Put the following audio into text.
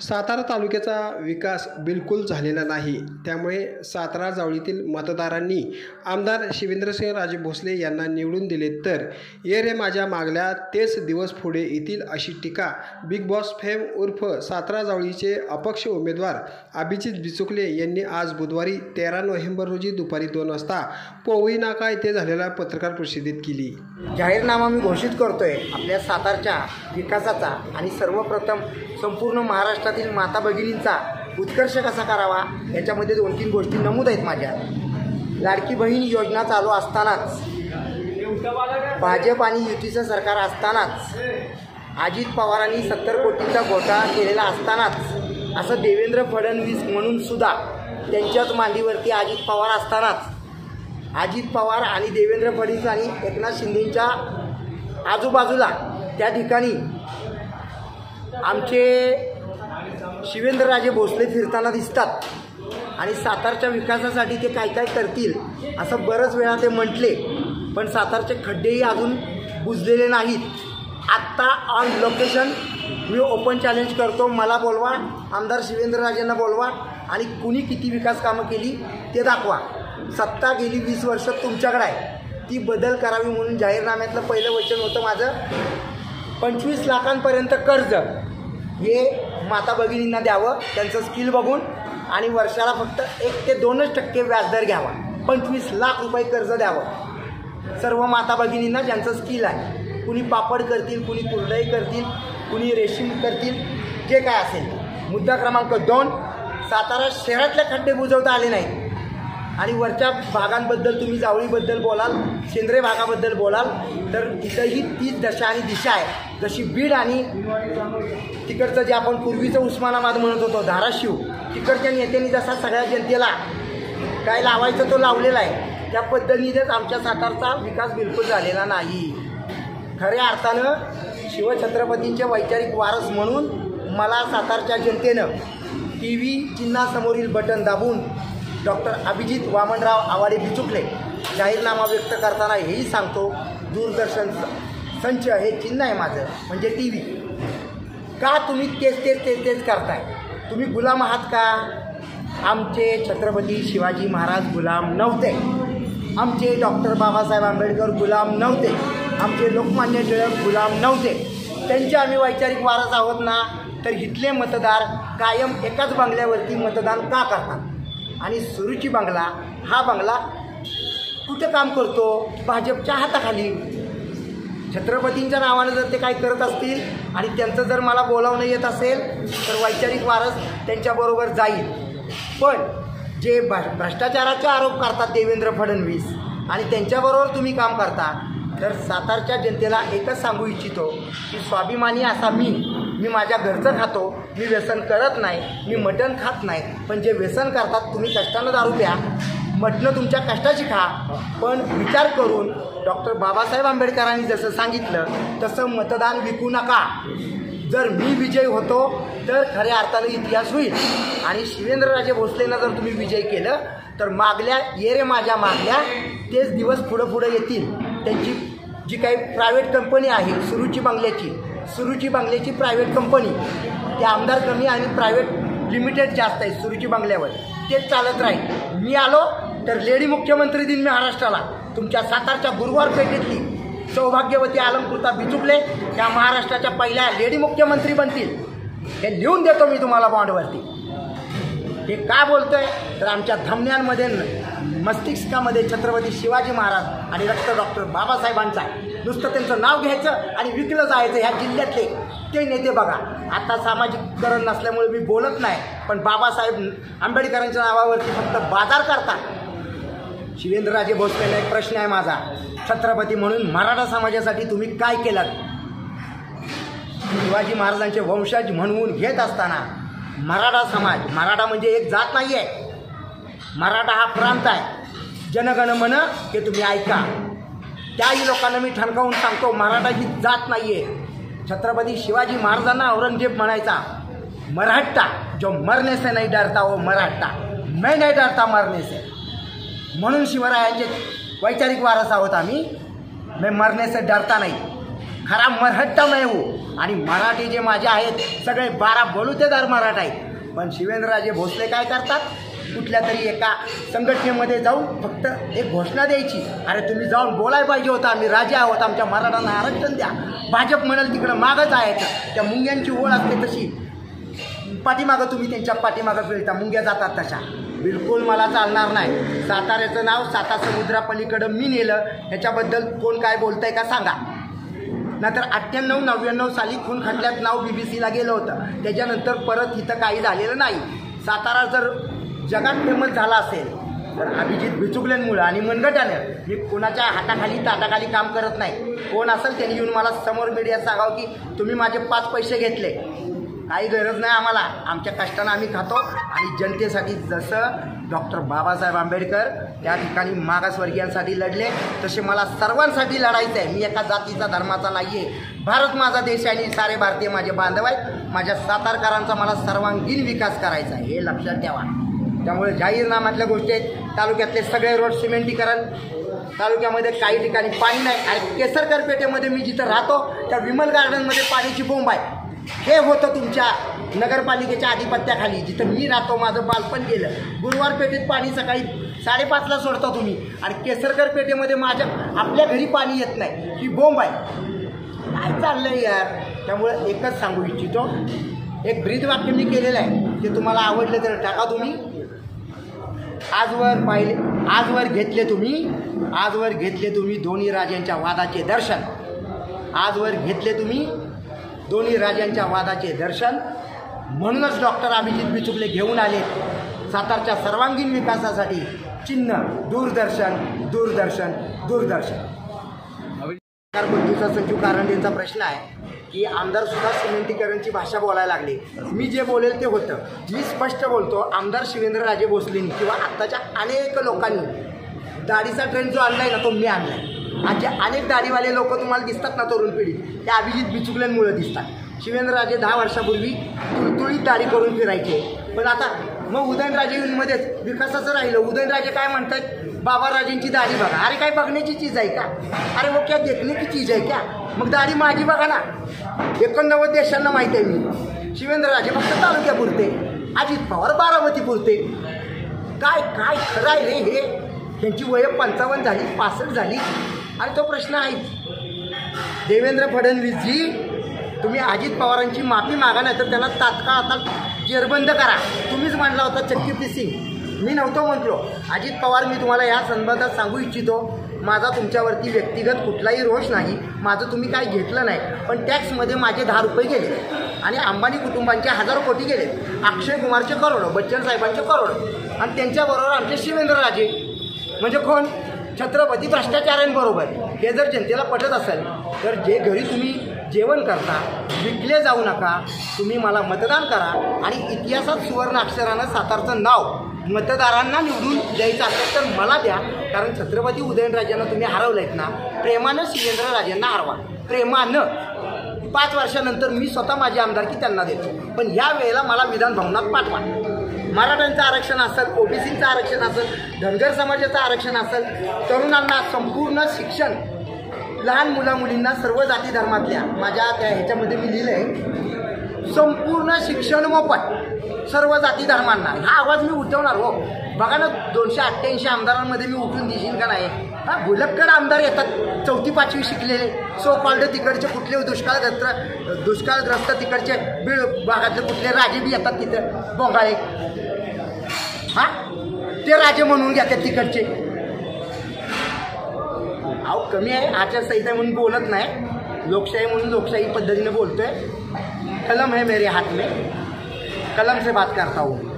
सातारा तालुक्याचा विकास बिलकुल झालेला नाही. त्यामुळे सातारा जावळीतील मतदारांनी आमदार शिवेंद्रसिंहराजे भोसले यांना निवडून दिले तर ये रे माझ्या मागल्या तेच दिवस पुढे येतील अशी टीका बिग बॉस फेम उर्फ सातारा जावळीचे अपक्ष उमेदवार अभिजित बिचुकले यांनी आज बुधवारी 13 नोव्हेंबर रोजी दुपारी 2 वाजता पोवई नाका येथे झालेल्या पत्रकार परिषदेत केली. जाहीरनामा मी घोषित करतोय आपल्या सातारच्या विकासाचा आणि सर्वप्रथम संपूर्ण महाराष्ट्रातील माता भगिनींचा उत्कर्ष कसा करावा याच्यामध्ये 2-3 गोष्टी नमूद आहेत माझ्या. लाडकी बहीण योजना चालू असतानाच, भाजप आणि युतीचं सरकार असतानाच, अजित पवारांनी 70 कोटींचा घोटाळा केलेला असतानाच, असं देवेंद्र फडणवीस म्हणून सुद्धा त्यांच्याच मांडीवरती अजित पवार असतानाच अजित पवार आणि देवेंद्र फडणवीस आणि एकनाथ शिंदेंच्या आजूबाजूला त्या ठिकाणी आमचे शिवेंद्रराजे भोसले फिरताना दिसतात आणि सातारच्या विकासासाठी ते काय काय करतील असं बरंच वेळा ते म्हटले, पण सातारचे खड्डेही अजून बुजलेले नाहीत. आत्ता on location me open challenge करतो, मला बोलवा, आमदार शिवेंद्रराजेंना बोलवा आणि कुणी किती विकास कामं केली ते दाखवा. सत्ता गेली 20 वर्ष तुमच्याकडे आहे, ती बदल करावी म्हणून जाहीरनाम्यातलं पहिलं वचन होतं माझं 25 लाखांपर्यंत कर्ज हे माता भगिनींना द्यावं, त्यांचं स्किल बघून, आणि वर्षाला फक्त 1 ते 2% व्याजदर घ्यावा. 25 लाख रुपये कर्ज द्यावं सर्व माता भगिनींना ज्यांचं स्किल आहे. कुणी पापड करतील, कुणी कुरडई करतील, कुणी रेशीम करतील, जे काय असेल. मुद्दा क्रमांक 2, सातारा शहरातले खड्डे बुजवता आले नाहीत आणि वरच्या भागांबद्दल तुम्ही जावळीबद्दल बोलाल, सेंद्रिय भागाबद्दल बोलाल तर इथंही तीच दशा आणि दिशा आहे. जशी बीड आणि तिकडचं जे आपण पूर्वीचं उस्मानाबाद म्हणत होतो, धाराशिव, तिकडच्या नेत्यांनी जसा सगळ्या जनतेला काय लावायचं तो लावलेला आहे, त्या पद्धतीनेच आमच्या सातारचा विकास बिलकुल झालेला नाही. खऱ्या अर्थानं शिवछत्रपतींचे वैचारिक वारस म्हणून मला सातारच्या जनतेनं TV चिन्हासमोरील बटन दाबून डॉक्टर अभिजित वामनराव आवाडे बिचुकले जाहीरनामा व्यक्त करताना हेही सांगतो, दूरदर्शन संच हे चिन्ह आहे माझं, म्हणजे TV. का तुम्ही तेच करताय? तुम्ही गुलाम आहात का? आमचे छत्रपती शिवाजी महाराज गुलाम नव्हते, आमचे डॉक्टर बाबासाहेब आंबेडकर गुलाम नव्हते, आमचे लोकमान्य टिळक गुलाम नव्हते. त्यांचे आम्ही वैचारिक वारस आहोत ना. तर इथले मतदार कायम एकाच बंगल्यावरती मतदान का करतात? आणि सुरुची बंगला हा बंगला कुठं काम करतो? भाजपच्या हाताखाली. छत्रपतींच्या नावानं जर ते काय करत असतील आणि त्यांचं जर मला बोलावणं येत असेल तर वैचारिक वारस त्यांच्याबरोबर जाईल. पण जे भ्रष्टाचाराचे आरोप करतात देवेंद्र फडणवीस आणि त्यांच्याबरोबर तुम्ही काम करता, तर सातारच्या जनतेला एकच सांगू इच्छितो की स्वाभिमानी असा मी माझ्या घरचं खातो, मी व्यसन करत नाही, मी मटण खात नाही. पण जे व्यसन करतात, तुम्ही कष्टानं दारू प्या, मटणं तुमच्या कष्टाची खा, पण विचार करून डॉक्टर बाबासाहेब आंबेडकरांनी जसं सांगितलं तसं मतदान विकू नका. जर मी विजयी होतो तर खऱ्या अर्थानं इतिहास होईल आणि शिवेंद्रराजे भोसलेंना जर तुम्ही विजयी केलं तर मागल्या ये रे माझ्या मागल्या तेच दिवस पुढं येतील. त्यांची जी काही प्रायव्हेट कंपनी आहे सुरुची बंगल्याची प्रायव्हेट कंपनी, ते आमदार कमी आणि प्रायव्हेट लिमिटेड जास्त आहे सुरुची बंगल्यावर, तेच चालत राहील. मी आलो तर लेडी मुख्यमंत्री दिन महाराष्ट्राला. तुमच्या सातारच्या गुरुवार पेठेतली सौभाग्यवती अलंकृता बिचुकले त्या महाराष्ट्राच्या पहिल्या लेडी मुख्यमंत्री बनतील. हे लिहून देतो मी तुम्हाला बॉन्डवरती. हे का बोलतोय तर आमच्या धमन्यांमध्ये मस्तिष्कामध्ये छत्रपती शिवाजी महाराज आणि डॉक्टर बाबासाहेबांचा नुसतं त्यांचं नाव घ्यायचं आणि विकलं जायचं. ह्या जिल्ह्यातले ते नेते बघा, आता सामाजिककरण नसल्यामुळे मी बोलत नाही, पण बाबासाहेब आंबेडकरांच्या नावावरती फक्त बाजार करतात. शिवेंद्रराजे भोसलेंना एक प्रश्न आहे माझा, छत्रपती म्हणून मराठा समाजासाठी तुम्ही काय केलं? शिवाजी महाराजांचे वंशज म्हणून घेत असताना मराठा समाज, मराठा म्हणजे एक जात नाही आहे, मराठा हा प्रांत आहे. जनगण मन हे तुम्ही ऐका. त्याही लोकांना मी ठणकावून सांगतो, मराठा ही जात नाही आहे. छत्रपती शिवाजी महाराजांना औरंगजेब म्हणायचा, मराठा जो मरने से नहीं डरता वो मराठा, मैं नहीं डरता मरने से. म्हणून शिवरायांचे वैचारिक वारस आहोत आम्ही. मैं मरने से डरता नाही. खरा मराठा मैं हूँ आणि मराठी जे माझे आहेत सगळे 12 बलुतेदार मराठा आहेत. पण शिवेंद्रराजे भोसले काय करतात, कुठल्या तरी एका संघटनेमध्ये जाऊन फक्त एक घोषणा द्यायची, अरे तुम्ही जाऊन बोलायला पाहिजे होतं, आम्ही राजे आहोत, आमच्या मराठ्यांना आरक्षण द्या. भाजप म्हणाल तिकडं मागं जायचं. त्या मुंग्यांची ओळ असते तशी पाठीमागं तुम्ही त्यांच्या पाठीमागं फिरता, मुंग्या जातात तशा. बिलकुल मला चालणार नाही. साताऱ्याचं नाव 7 समुद्रापलीकडं मी नेलं, ह्याच्याबद्दल कोण काय बोलतंय का सांगा. नंतर 98-99 साली खून खटल्यात नाव BBC गेलं होतं, त्याच्यानंतर परत इथं काही झालेलं नाही. सातारा जर जगात फेमस झाला असेल तर अभिजित बिचुकलेंमुळं आणि मनगटानं. मी कोणाच्या हाताखाली ताटाखाली काम करत नाही. कोण असेल त्यांनी येऊन मला समोर मीडियात सांगावं की तुम्ही माझे 5 पैसे घेतले. काही गरज नाही आम्हाला, आमच्या कष्टानं आम्ही खातो. आणि जनतेसाठी जसं डॉक्टर बाबासाहेब आंबेडकर त्या ठिकाणी मागासवर्गीयांसाठी लढले, तसे मला सर्वांसाठी लढायचं आहे. मी एका जातीचा धर्माचा नाही आहे. भारत माझा देश आहे आणि सारे भारतीय माझे बांधव आहेत. माझ्या सातारकरांचा मला सर्वांगीण विकास करायचा आहे, हे लक्षात ठेवा. त्यामुळे जाहीरनाम्यातल्या गोष्टी आहेत. तालुक्यातले सगळे रोड सिमेंटीकरण, तालुक्यामध्ये काही ठिकाणी पाणी नाही. आणि केसरकर पेठेमध्ये मी जिथं राहतो त्या विमल गार्डनमध्ये पाण्याची बोंब आहे. हे होतं तुमच्या नगरपालिकेच्या आधिपत्याखाली. जिथं मी राहतो माझं बालपण गेलं. गुरुवार पेठेत पाणी सकाळी 5:30ला सोडता तुम्ही, आणि केसरकर पेठेमध्ये आपल्या घरी पाणी येत नाही. ही बोंब आहे. काय चाललंय यार. त्यामुळं एकच सांगू इच्छितो, एक ब्रीद वाक्य मी केलेलं आहे, ते तुम्हाला आवडलं तर टाका तुम्ही. आजवर घेतले तुम्ही दोन्ही राजांच्या वादाचे दर्शन. आजवर घेतले तुम्ही दोन्ही राजांच्या वादाचे दर्शन. म्हणूनच डॉक्टर अभिजित बिचुकले घेऊन आले सातारच्या सर्वांगीण विकासासाठी चिन्ह दूरदर्शन, दूरदर्शन, दूरदर्शन. बंधूचा संजू कारंडेंचा प्रश्न आहे की आमदार सुद्धा सिमेंटीकरणची भाषा बोलायला लागले. मी जे बोलेल ते होतं. मी स्पष्ट बोलतो, आमदार शिवेंद्रराजे भोसलेंनी किंवा आत्ताच्या अनेक लोकांनी दाढीचा ट्रेंड जो आणलाय ना तो मी आणलाय. आणि जे अनेक दाढीवाले लोक तुम्हाला दिसतात ना तरुण पिढी, त्या अभिजित बिचुकल्यांमुळे दिसतात. शिवेंद्रराजे 10 वर्षापूर्वी तुळतुळीत दाढी करून फिरायचे. पण आता मग उदयनराजेंमध्येच विकासाचं राहिलं. उदयनराजे काय म्हणतात, बाबाराजेंची दाढी बघा. अरे काय बघण्याची चीज आहे का? अरे वो क्या देखने की चीज आहे क्या? मग दाढी माझी बघा ना. 89 देशांना माहीत आहे मी. शिवेंद्रराजे फक्त तालुक्यापुरते, अजित पवार बारामतीपुरते. काय काय खरं आहे रे हे. त्यांची वय 55 झाली, 65 झाली आणि तो प्रश्न आहेच. देवेंद्र फडणवीसजी, तुम्ही अजित पवारांची माफी मागा, नाही तर त्यांना तात्काळ आता जेरबंद करा. तुम्हीच मांडला होता चक्की फिसिंग, मी नव्हतो म्हटलो. अजित पवार, मी तुम्हाला या संदर्भात सांगू इच्छितो, माझा तुमच्यावरती व्यक्तिगत कुठलाही रोष नाही. माझं तुम्ही काय घेतलं नाही, पण टॅक्समध्ये माझे 10 रुपये गेले आणि अंबानी कुटुंबांचे 1000 कोटी गेले. अक्षय कुमारचे करोडो, बच्चन साहेबांचे करोडो, आणि त्यांच्याबरोबर आमचे शिवेंद्रराजे म्हणजे कोण? छत्रपती भ्रष्टाचारांबरोबर. हे जर जनतेला पटत असेल तर जे घरी तुम्ही जेवण करता विकले जाऊ नका. तुम्ही मला मतदान करा आणि इतिहासात सुवर्ण अक्षरानं सातारचं नाव मतदारांना निवडून द्यायचं असेल तर मला द्या. कारण छत्रपती उदयनराजेंना तुम्ही हरवलेत ना, प्रेमानं शिवेंद्रराजेंना हरवा. प्रेमानं 5 वर्षानंतर मी स्वतः माझी आमदारकी त्यांना देतो. पण ह्या वेळेला मला विधान भवनात पाठवा. मराठ्यांचं आरक्षण असेल, ओबीसीचं आरक्षण असेल, धनगर समाजाचं आरक्षण असेल, तरुणांना संपूर्ण शिक्षण, लहान मुलामुलींना सर्व जाती धर्मातल्या, माझ्या त्या ह्याच्यामध्ये मी लिहिलं आहे संपूर्ण शिक्षण मोफत सर्व जाती धर्मांना. हा आवाज मी उठवणार हो. बघा ना, 288 आमदारांमध्ये मी उठून दिशील का नाही? हा भुलक्कड आमदार येतात, 4थी 5वी शिकलेले, सो कॉल्ड तिकडचे कुठले दुष्काळग्रस्त तिकडचे बीड भागातले कुठले राजे बी येतात तिथं बोंगाळे. हा ते राजे म्हणून घेतात तिकडचे. अहो कमी आहे, आचारसंहिता म्हणून बोलत नाही, लोकशाही म्हणून लोकशाही पद्धतीने बोलतोय. कलम है मेरे हाथ में, कलम से बात करता हूँ.